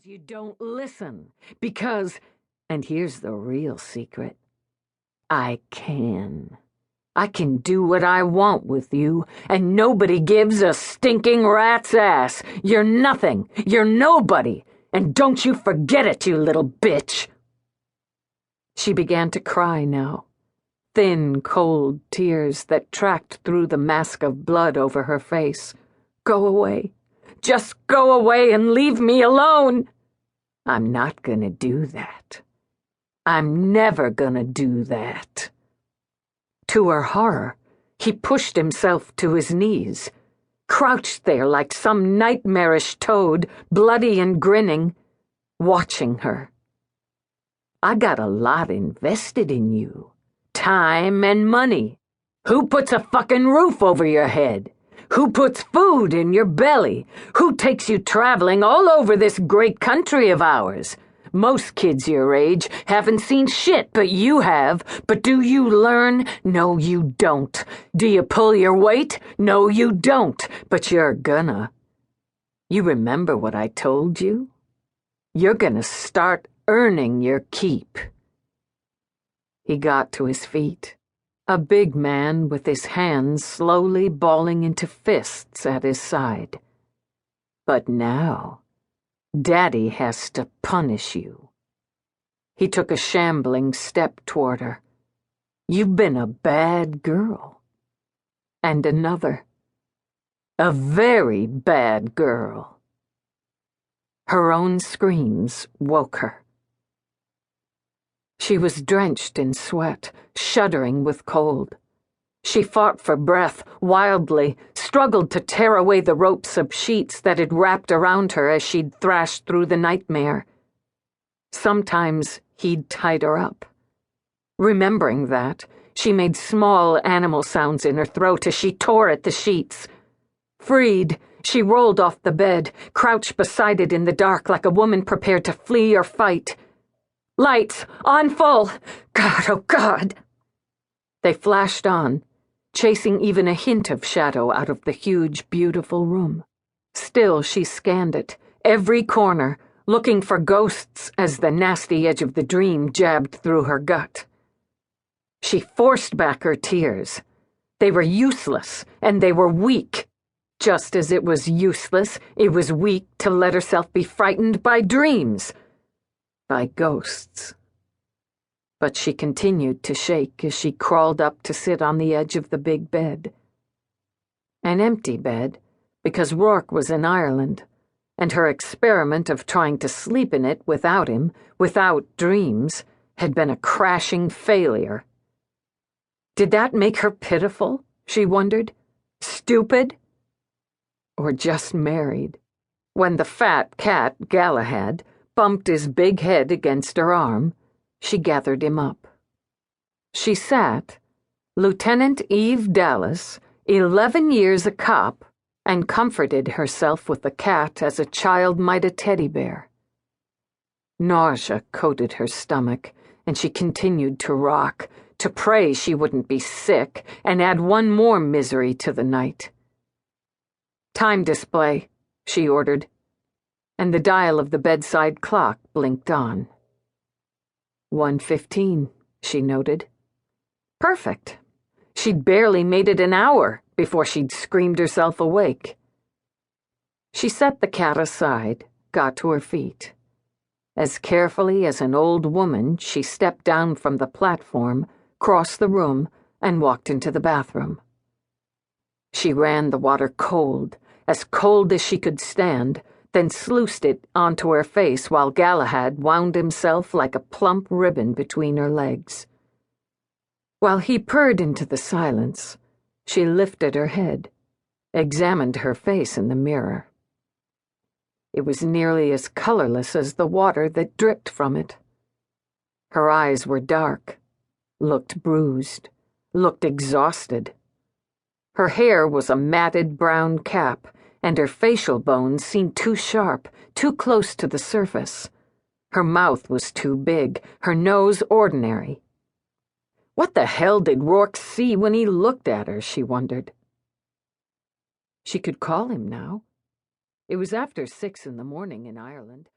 You don't listen. Because, and here's the real secret, I can. I can do what I want with you, and nobody gives a stinking rat's ass. You're nothing. You're nobody. And don't you forget it, you little bitch. She began to cry now. Thin, cold tears that tracked through the mask of blood over her face. Go away. Just go away and leave me alone. I'm not gonna do that. I'm never gonna do that. To her horror, he pushed himself to his knees, crouched there like some nightmarish toad, bloody and grinning, watching her. I got a lot invested in you. Time and money. Who puts a fucking roof over your head? Who puts food in your belly? Who takes you traveling all over this great country of ours? Most kids your age haven't seen shit, but you have. But do you learn? No, you don't. Do you pull your weight? No, you don't. But you're gonna. You remember what I told you? You're gonna start earning your keep. He got to his feet. A big man with his hands slowly balling into fists at his side. But now, Daddy has to punish you. He took a shambling step toward her. You've been a bad girl. And another. A very bad girl. Her own screams woke her. She was drenched in sweat, shuddering with cold. She fought for breath, wildly, struggled to tear away the ropes of sheets that had wrapped around her as she'd thrashed through the nightmare. Sometimes he'd tied her up. Remembering that, she made small animal sounds in her throat as she tore at the sheets. Freed, she rolled off the bed, crouched beside it in the dark like a woman prepared to flee or fight. Lights, on full! God, oh God! They flashed on, chasing even a hint of shadow out of the huge, beautiful room. Still she scanned it, every corner, looking for ghosts as the nasty edge of the dream jabbed through her gut. She forced back her tears. They were useless, and they were weak. Just as it was useless, it was weak to let herself be frightened by dreams. By ghosts. But she continued to shake as she crawled up to sit on the edge of the big bed. An empty bed, because Rourke was in Ireland, and her experiment of trying to sleep in it without him, without dreams, had been a crashing failure. Did that make her pitiful, she wondered? Stupid? Or just married? When the fat cat, Galahad, bumped his big head against her arm, she gathered him up. She sat, Lieutenant Eve Dallas, 11 years a cop, and comforted herself with the cat as a child might a teddy bear. Nausea coated her stomach, and she continued to rock, to pray she wouldn't be sick, and add one more misery to the night. Time display, she ordered, and the dial of the bedside clock blinked on. 1:15, she noted. Perfect. She'd barely made it an hour before she'd screamed herself awake. She set the cat aside, got to her feet. As carefully as an old woman, she stepped down from the platform, crossed the room, and walked into the bathroom. She ran the water cold as she could stand, then sluiced it onto her face while Galahad wound himself like a plump ribbon between her legs. While he purred into the silence, she lifted her head, examined her face in the mirror. It was nearly as colorless as the water that dripped from it. Her eyes were dark, looked bruised, looked exhausted. Her hair was a matted brown cap, and her facial bones seemed too sharp, too close to the surface. Her mouth was too big, her nose ordinary. What the hell did Rourke see when he looked at her, she wondered. She could call him now. It was after 6 in the morning in Ireland.